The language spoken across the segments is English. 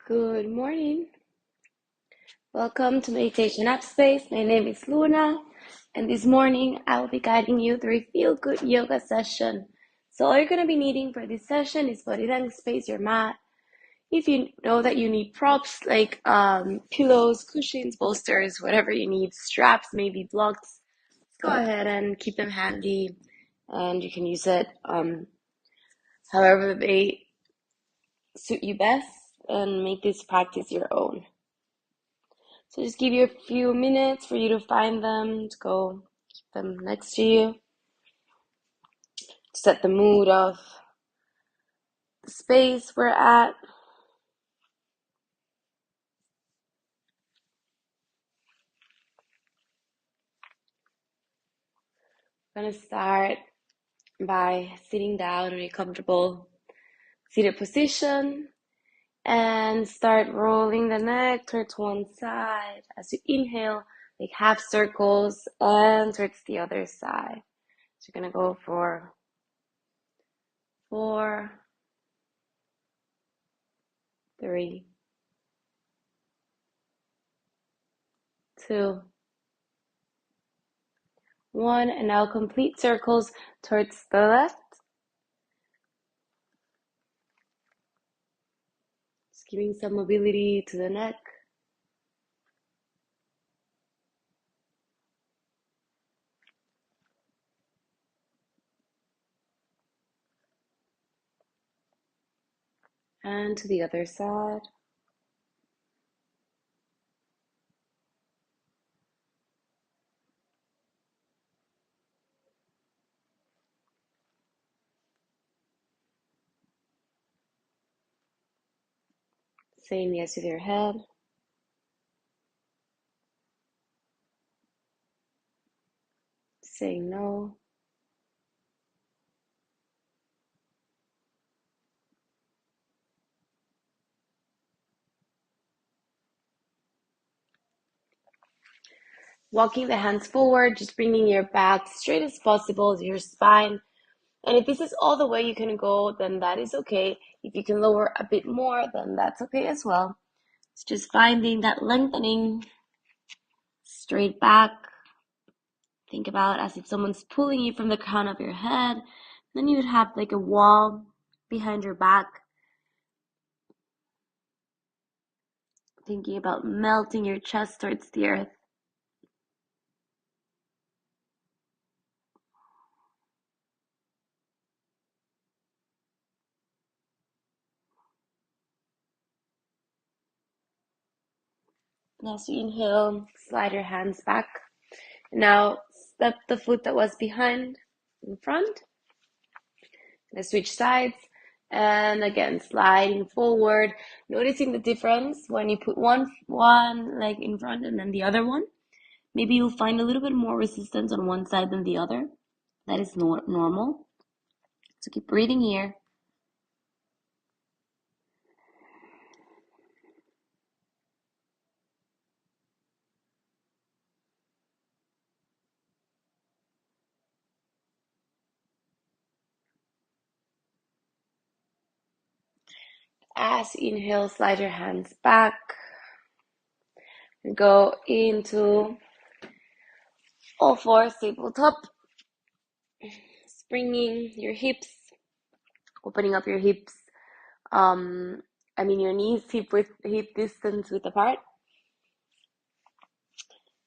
Good morning. Welcome to Meditation App Space. My name is Luna, and this morning I will be guiding you through a feel-good yoga session. So all you're going to be needing for this session is body length space, your mat. If you know that you need props like pillows, cushions, bolsters, whatever you need, straps, maybe blocks, go ahead and keep them handy, and you can use it however they suit you best, and make this practice your own. So just give you a few minutes for you to find them, to go keep them next to you, to set the mood of the space we're at. I'm going to start by sitting down in a comfortable seated position and start rolling the neck towards one side as you inhale, like half circles, and towards the other side. So you're going to go for 4, 3, 2, 1, and now complete circles towards the left. Just giving some mobility to the neck. And to the other side. Saying yes with your head. Saying no. Walking the hands forward, just bringing your back straight as possible to your spine. And if this is all the way you can go, then that is okay. If you can lower a bit more, then that's okay as well. It's just finding that lengthening straight back. Think about as if someone's pulling you from the crown of your head. Then you would have like a wall behind your back. Thinking about melting your chest towards the earth. And as you inhale, slide your hands back. Now step the foot that was behind in front. And switch sides. And again, sliding forward. Noticing the difference when you put one leg in front and then the other one. Maybe you'll find a little bit more resistance on one side than the other. That is normal. So keep breathing here. As you inhale, slide your hands back. And go into all fours, tabletop. Springing your hips. Opening up your hips. Your knees hip distance width apart.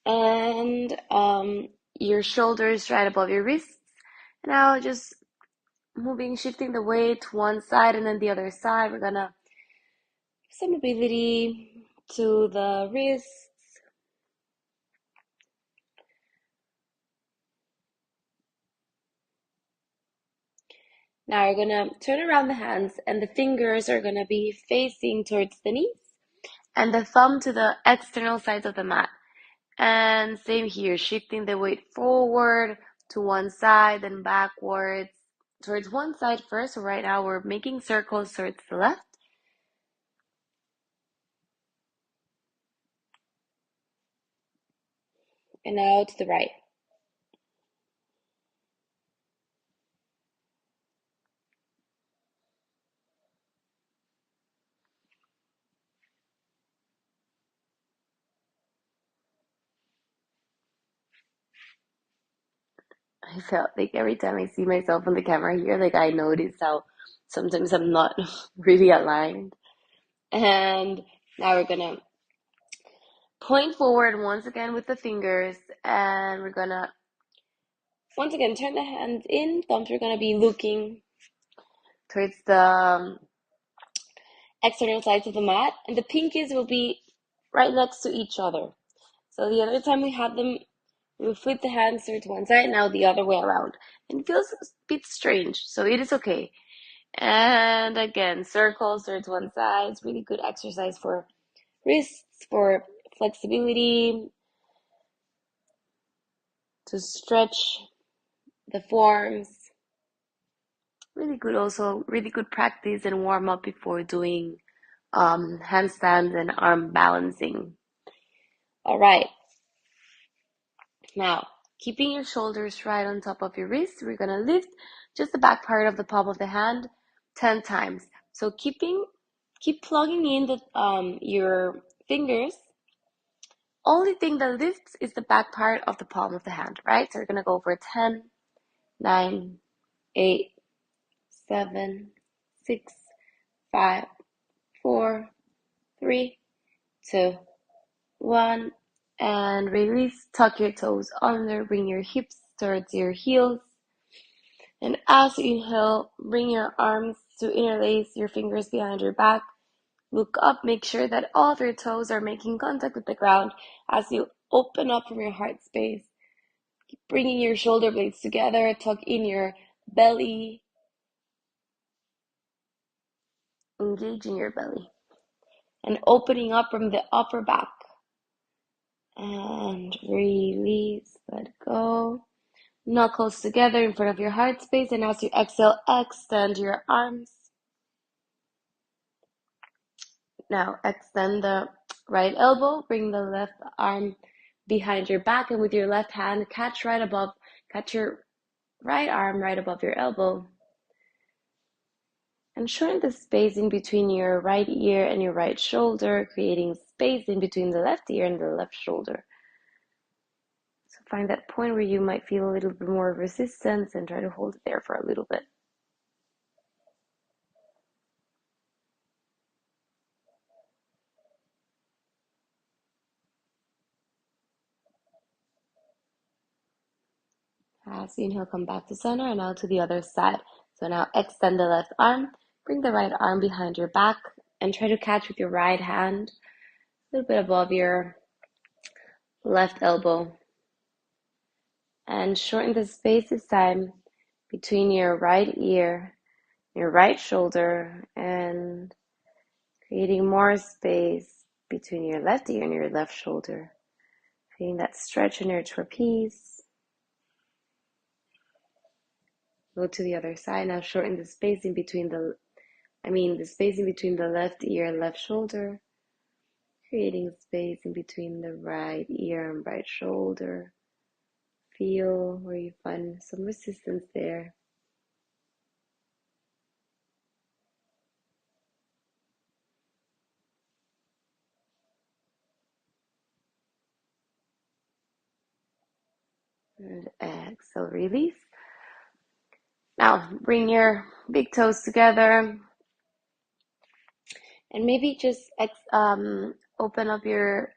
And your shoulders right above your wrists. Now just shifting the weight to one side and then the other side. We're gonna give some mobility to the wrists. Now you're gonna turn around the hands and the fingers are gonna be facing towards the knees and the thumb to the external sides of the mat. And same here, shifting the weight forward to one side, then backwards towards one side first. So right now we're making circles towards the left. And now to the right. I felt like every time I see myself on the camera here, like I notice how sometimes I'm not really aligned. And now we're gonna point forward once again with the fingers, and we're gonna once again turn the hands in. Thumbs are gonna be looking towards the external sides of the mat, and the pinkies will be right next to each other. So the other time we had them, we will flip the hands towards one side, now the other way around. And it feels a bit strange, so it is okay. And again, circles towards one side. It's really good exercise for wrists, for flexibility, to stretch the forearms. Really good also, really good practice and warm up before doing handstands and arm balancing. All right. Now, keeping your shoulders right on top of your wrists, we're gonna lift just the back part of the palm of the hand 10 times. So keep plugging in your fingers. Only thing that lifts is the back part of the palm of the hand, right? So we're gonna go for 10, 9, 8, 7, 6, 5, 4, 3, 2, 1, and release. Tuck your toes under, bring your hips towards your heels. And as you inhale, bring your arms to interlace your fingers behind your back. Look up, make sure that all of your toes are making contact with the ground as you open up from your heart space. Keep bringing your shoulder blades together, tuck in your belly, engage in your belly, and opening up from the upper back. And release, let go. Knuckles together in front of your heart space, and as you exhale, extend your arms. Now extend the right elbow, bring the left arm behind your back, and with your left hand, catch your right arm right above your elbow. And shorten the space in between your right ear and your right shoulder, creating space in between the left ear and the left shoulder. So find that point where you might feel a little bit more resistance and try to hold it there for a little bit. As you inhale, come back to center and now to the other side. So now extend the left arm, bring the right arm behind your back, and try to catch with your right hand a little bit above your left elbow. And shorten the space this time between your right ear, your right shoulder, and creating more space between your left ear and your left shoulder. Feeling that stretch in your trapeze. Go to the other side. Now shorten the space in between the space in between the left ear and left shoulder. Creating space in between the right ear and right shoulder. Feel where you find some resistance there. And exhale, release. Now bring your big toes together. And maybe just open up your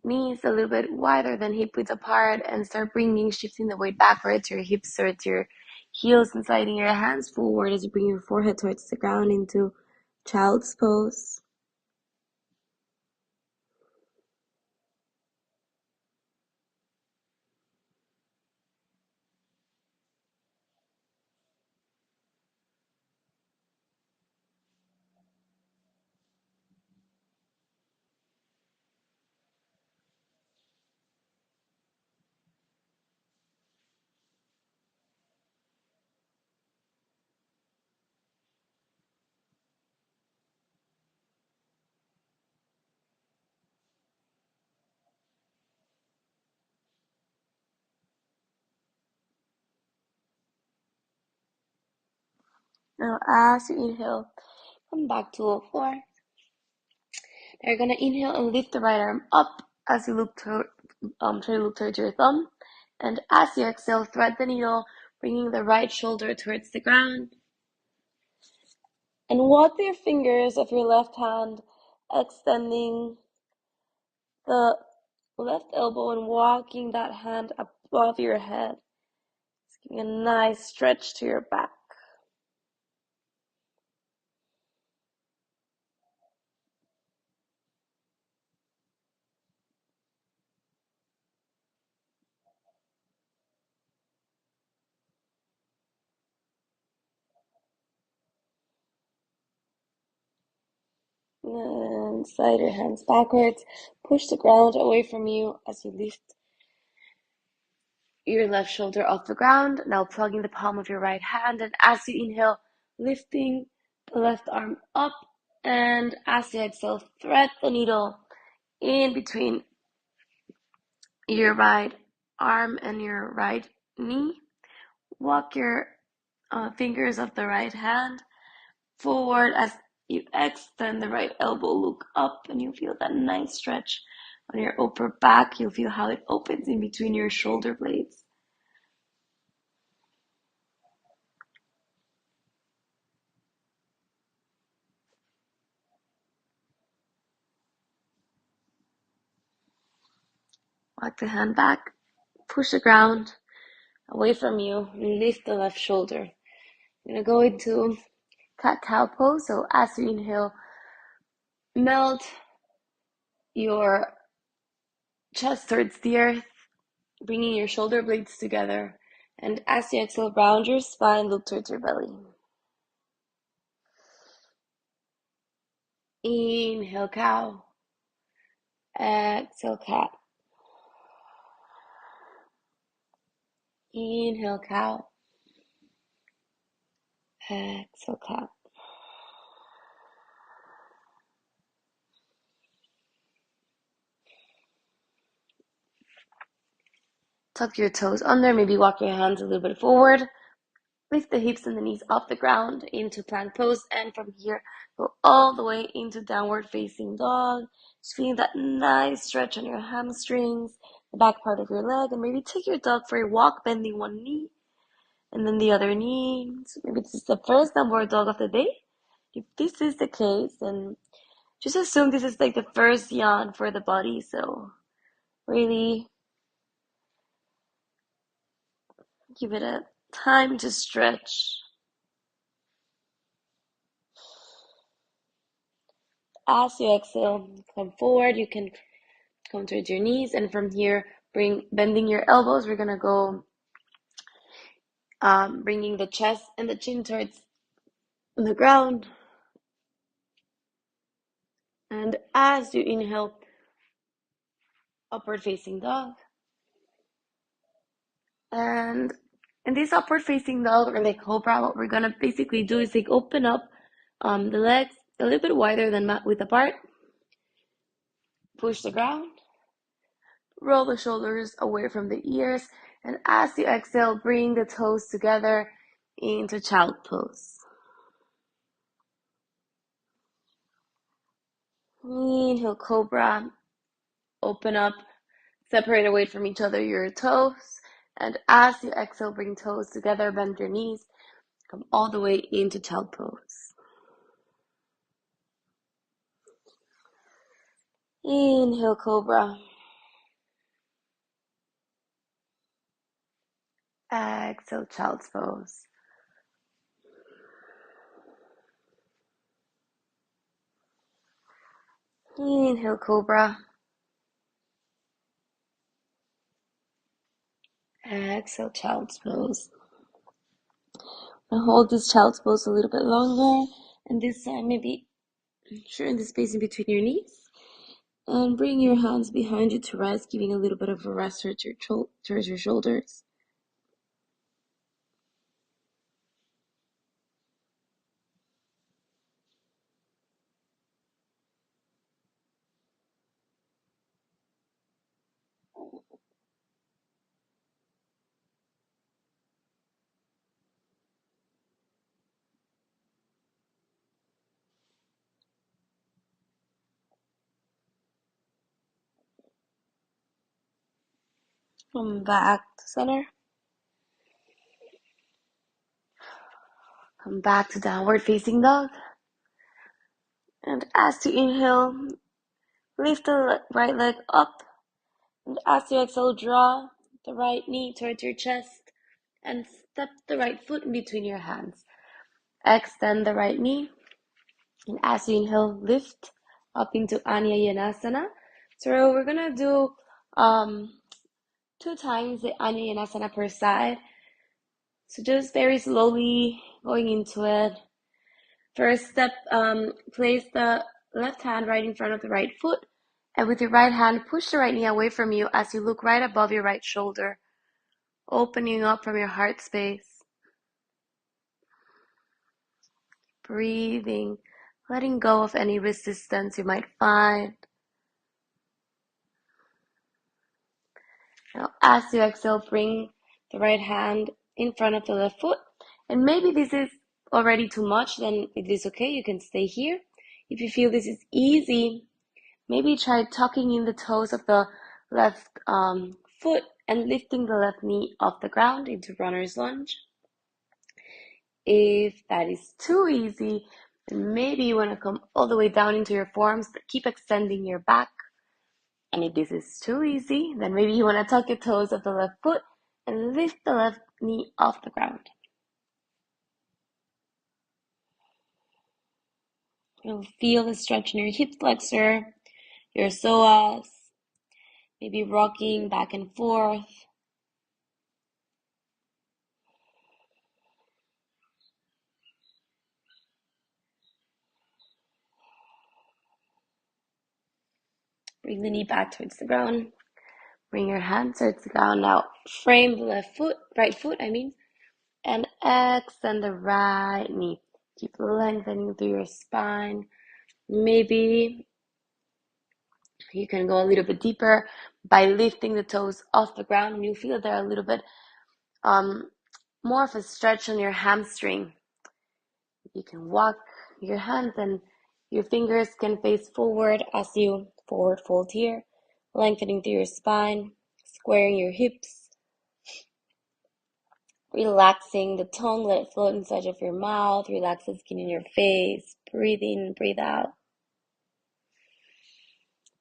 knees a little bit wider than hip width apart and start shifting the weight backwards, your hips towards your heels and sliding your hands forward as you bring your forehead towards the ground into child's pose. Now as you inhale, come back to all four. Now you're gonna inhale and lift the right arm up as you try to look towards your thumb. And as you exhale, thread the needle, bringing the right shoulder towards the ground. And walk your fingers of your left hand, extending the left elbow and walking that hand above your head. Just giving a nice stretch to your back. And slide your hands backwards. Push the ground away from you as you lift your left shoulder off the ground. Now plugging the palm of your right hand. And as you inhale, lifting the left arm up. And as you exhale, thread the needle in between your right arm and your right knee. Walk your fingers of the right hand forward as you extend the right elbow, look up, and you feel that nice stretch on your upper back. You'll feel how it opens in between your shoulder blades. Walk the hand back, push the ground away from you, and lift the left shoulder. You're going to go into cat-cow pose. So as you inhale, melt your chest towards the earth, bringing your shoulder blades together. And as you exhale, round your spine, look towards your belly. Inhale, cow. Exhale, cat. Inhale, cow. Exhale, cat. Tuck your toes under, maybe walk your hands a little bit forward. Lift the hips and the knees off the ground into plank pose, and from here, go all the way into downward facing dog. Just feeling that nice stretch on your hamstrings, the back part of your leg, and maybe take your dog for a walk, bending one knee and then the other knee. So maybe this is the first downward dog of the day. If this is the case, then just assume this is like the first yawn for the body. So really give it a time to stretch. As you exhale, come forward. You can come towards your knees, and from here, bending your elbows. We're gonna go bringing the chest and the chin towards the ground. And as you inhale, upward facing dog. And in this upward facing dog, or like cobra, what we're gonna basically do is like open up the legs a little bit wider than width apart. Push the ground. Roll the shoulders away from the ears. And as you exhale, bring the toes together into child pose. Inhale, cobra. Open up, separate away from each other your toes. And as you exhale, bring toes together, bend your knees. Come all the way into child pose. Inhale, cobra. Exhale, child's pose. Inhale, cobra. Exhale, child's pose. Now hold this child's pose a little bit longer, and this time maybe shorten the space in between your knees. And bring your hands behind you to rest, giving a little bit of a rest towards your shoulders. Come back to center. Come back to downward facing dog. And as you inhale, lift the right leg up. And as you exhale, draw the right knee towards your chest and step the right foot in between your hands. Extend the right knee. And as you inhale, lift up into Anjayanasana. So we're going to do 2 times the Anjayanasana per side. So just very slowly going into it. First step, place the left hand right in front of the right foot. And with your right hand, push the right knee away from you as you look right above your right shoulder, opening up from your heart space. Breathing, letting go of any resistance you might find. Now, as you exhale, bring the right hand in front of the left foot. And maybe this is already too much, then it is okay. You can stay here. If you feel this is easy, maybe try tucking in the toes of the left foot and lifting the left knee off the ground into runner's lunge. If that is too easy, then maybe you want to come all the way down into your forearms, but keep extending your back. And if this is too easy, then maybe you want to tuck your toes of the left foot and lift the left knee off the ground. You'll feel the stretch in your hip flexor, your psoas, maybe rocking back and forth. Bring the knee back towards the ground. Bring your hands towards the ground. Now frame the right foot, and extend the right knee. Keep lengthening through your spine. Maybe you can go a little bit deeper by lifting the toes off the ground, and you feel there a little bit more of a stretch on your hamstring. You can walk your hands and your fingers can face forward as you forward fold here, lengthening through your spine, squaring your hips, relaxing the tongue, let it float inside of your mouth, relax the skin in your face, breathe in, breathe out.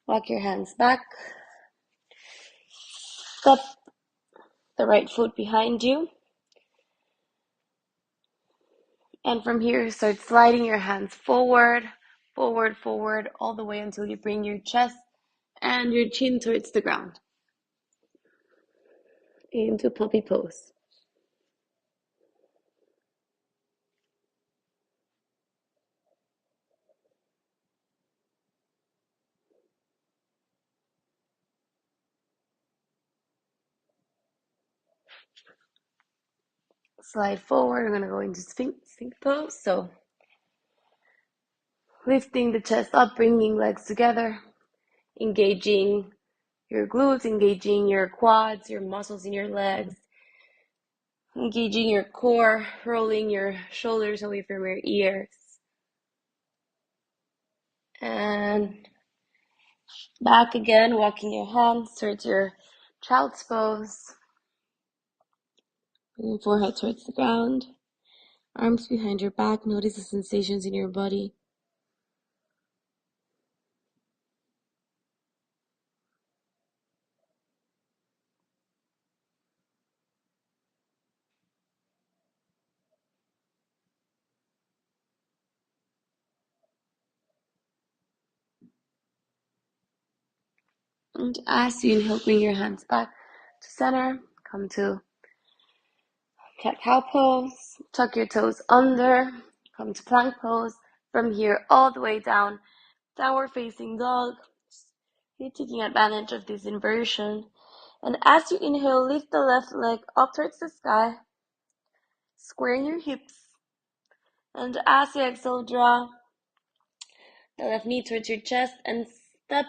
Walk your hands back, step the right foot behind you, and from here start sliding your hands forward, forward, forward, all the way until you bring your chest and your chin towards the ground. Into puppy pose. Slide forward. We're going to go into Sphinx pose. So lifting the chest up, bringing legs together, engaging your glutes, engaging your quads, your muscles in your legs, engaging your core, rolling your shoulders away from your ears. And back again, walking your hands towards your child's pose. Bringing forehead towards the ground. Arms behind your back. Notice the sensations in your body. And as you inhale, bring your hands back to center. Come to cat-cow pose. Tuck your toes under. Come to plank pose. From here, all the way down. Downward facing dog. You're taking advantage of this inversion. And as you inhale, lift the left leg up towards the sky. Squaring your hips. And as you exhale, draw the left knee towards your chest and step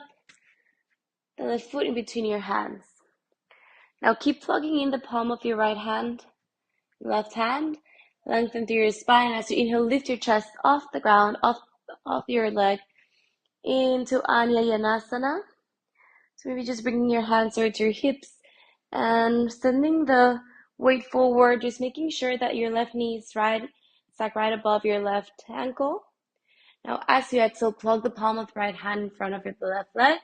the left foot in between your hands. Now keep plugging in the palm of your right hand, left hand, lengthen through your spine. As you inhale, lift your chest off the ground, off your leg, into Anjayanasana. So maybe just bringing your hands towards your hips And sending the weight forward, just making sure that your left knee is right, it's like right above your left ankle. Now, as you exhale, plug the palm of the right hand in front of the left leg.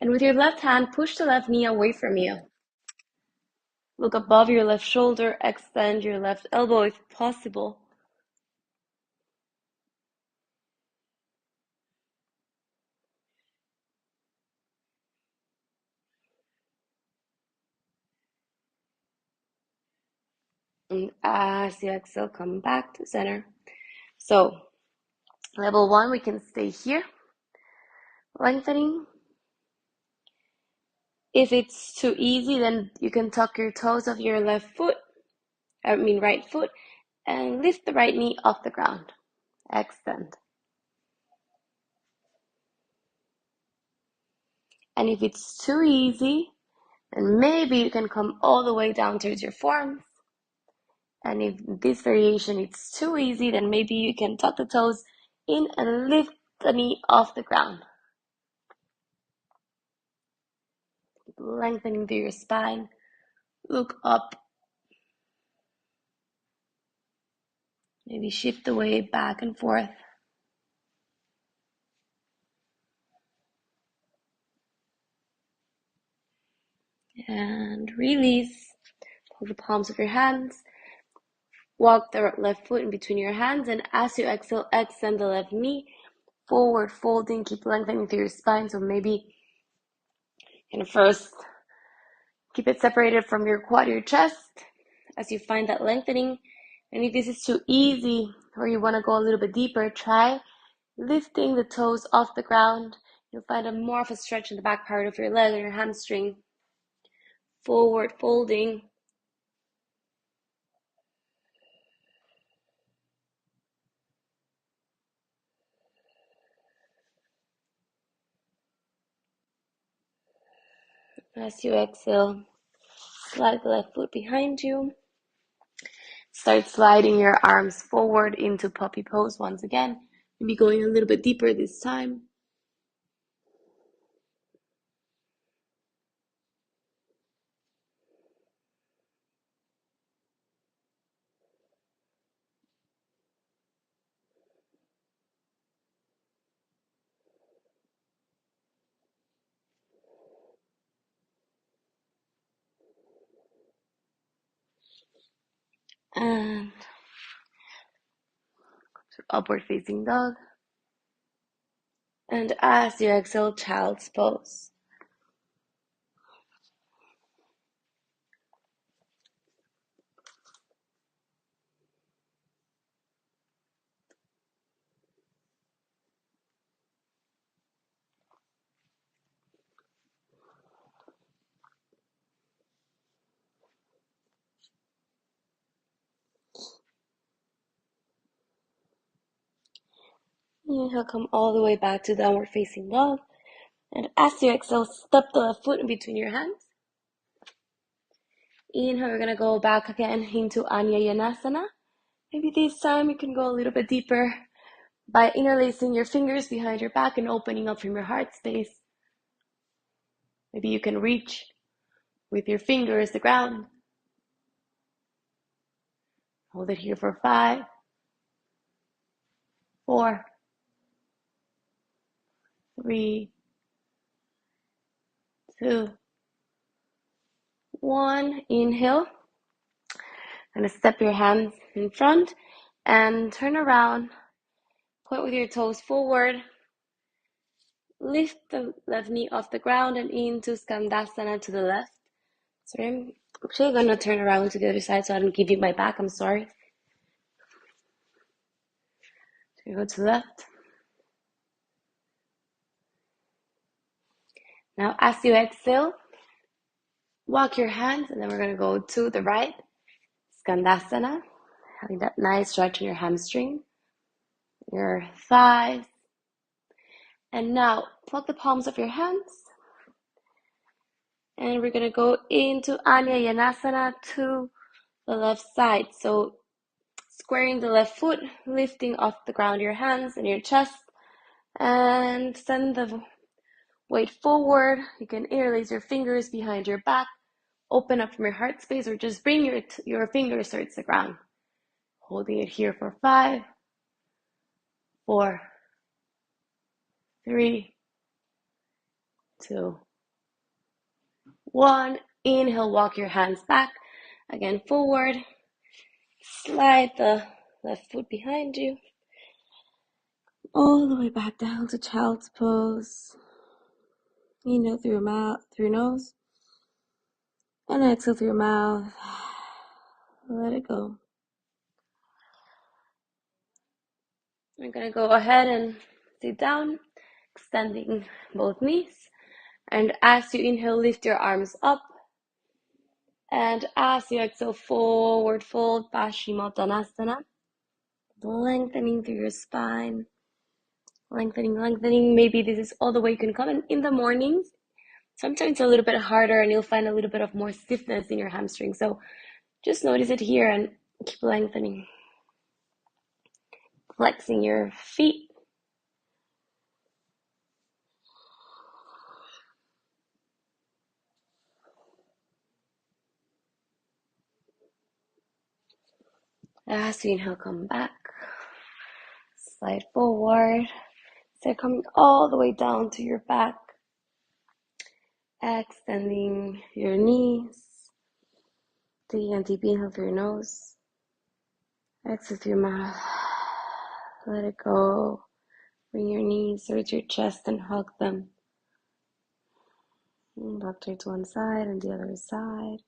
And with your left hand, push the left knee away from you. Look above your left shoulder, extend your left elbow if possible. And as you exhale, come back to center. So, level 1, we can stay here, lengthening. If it's too easy, then you can tuck your toes of your right foot, and lift the right knee off the ground. Extend. And if it's too easy, then maybe you can come all the way down towards your forearms. And if this variation is too easy, then maybe you can tuck the toes in and lift the knee off the ground. Keep lengthening through your spine. Look up. Maybe shift the weight back and forth. And release. Hold the palms of your hands. Walk the left foot in between your hands, and as you exhale, extend the left knee, forward folding, keep lengthening through your spine. So maybe first keep it separated from your quad, your chest, as you find that lengthening. And if this is too easy, or you want to go a little bit deeper, try lifting the toes off the ground. You'll find more of a stretch in the back part of your leg and your hamstring. Forward folding. As you exhale, slide the left foot behind you. Start sliding your arms forward into puppy pose once again. Maybe going a little bit deeper this time. And upward facing dog. And as you exhale, child's pose. Inhale, come all the way back to downward facing dog. And as you exhale, step the left foot in between your hands. Inhale, we're going to go back again into Anjayanasana. Maybe this time you can go a little bit deeper by interlacing your fingers behind your back and opening up from your heart space. Maybe you can reach with your fingers the ground. Hold it here for 5, 4, 3, 2, 1. Inhale. And step your hands in front and turn around. Point with your toes forward. Lift the left knee off the ground and into Skandasana to the left. Sorry, I'm actually going to turn around to the other side so I don't give you my back. I'm sorry. So you go to the left. Now, as you exhale, walk your hands, and then we're going to go to the right. Skandasana, having that nice stretch in your hamstring, your thighs. And now, plug the palms of your hands. And we're going to go into Anjayanasana to the left side. So squaring the left foot, lifting off the ground your hands and your chest, and send the weight forward. You can interlace your fingers behind your back, open up from your heart space, or just bring your fingers towards the ground. Holding it here for 5, 4, 3, 2, 1. Inhale, walk your hands back. Again, forward. Slide the left foot behind you. All the way back down to child's pose. Inhale through your mouth, through your nose. And exhale through your mouth. Let it go. We're going to go ahead and sit down, extending both knees. And as you inhale, lift your arms up. And as you exhale, forward fold, Paschimottanasana. Lengthening through your spine. Lengthening. Maybe this is all the way you can come. And in the mornings, sometimes a little bit harder, and you'll find a little bit of more stiffness in your hamstring. So just notice it here and keep lengthening. Flexing your feet. As you inhale, come back. Slide forward. So coming all the way down to your back. Extending your knees. Taking a deep inhale through your nose. Exhale through your mouth. Let it go. Bring your knees towards your chest and hug them. Back towards one side and the other side.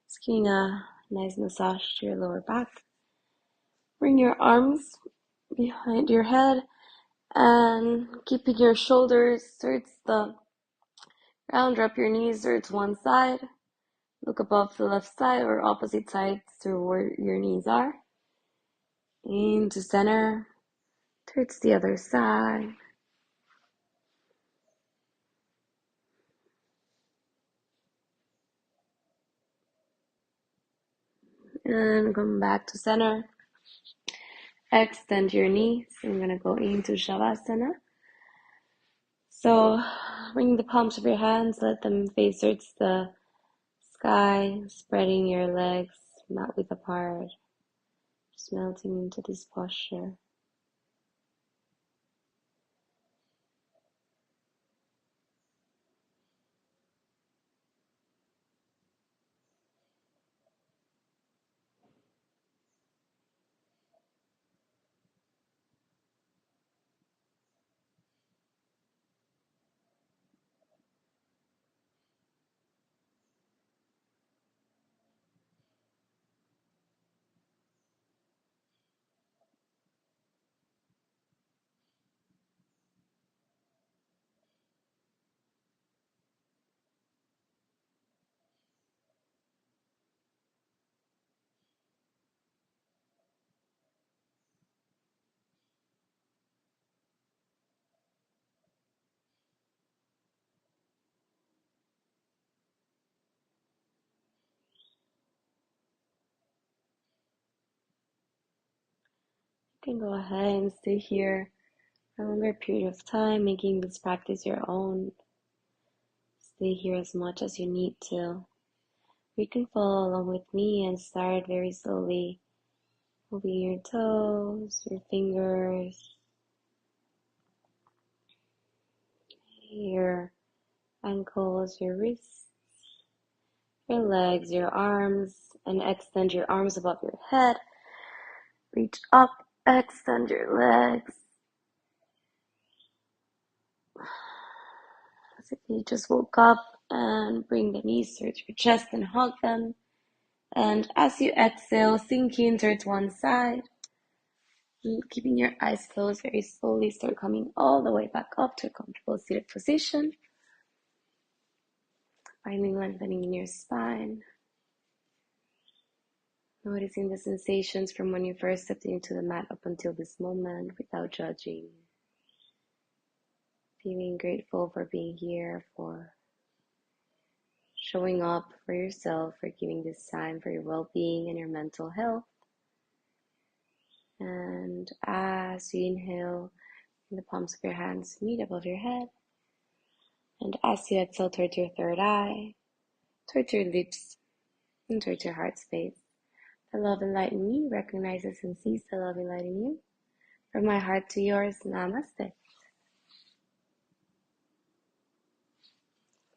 Just giving a nice massage to your lower back. Bring your arms behind your head and keeping your shoulders towards the ground. Drop your knees towards one side. Look above the left side or opposite sides to where your knees are. Into center. Towards the other side. And come back to center. Extend your knees. I'm going to go into Shavasana. So bring the palms of your hands, let them face towards the sky, spreading your legs mat width apart, just melting into this posture. You can go ahead and stay here for a longer period of time, making this practice your own. Stay here as much as you need to. You can follow along with me and start very slowly, moving your toes, your fingers, your ankles, your wrists, your legs, your arms, and extend your arms above your head. Reach up, extend your legs. As if you just woke up, and bring the knees towards your chest and hug them. And as you exhale, sink in towards one side. Keeping your eyes closed, very slowly start coming all the way back up to a comfortable seated position. Finding lengthening in your spine. Noticing the sensations from when you first stepped into the mat up until this moment without judging. Feeling grateful for being here, for showing up for yourself, for giving this time for your well-being and your mental health. And as you inhale, the palms of your hands meet above your head. And as you exhale towards your third eye, towards your lips and towards your heart space. The love and light in me recognizes and sees the love and light in you. From my heart to yours, namaste.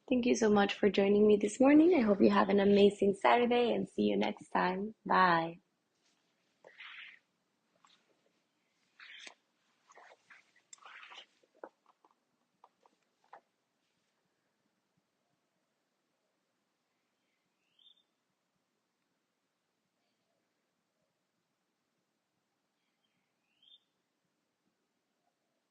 Thank you so much for joining me this morning. I hope you have an amazing Saturday and see you next time. Bye.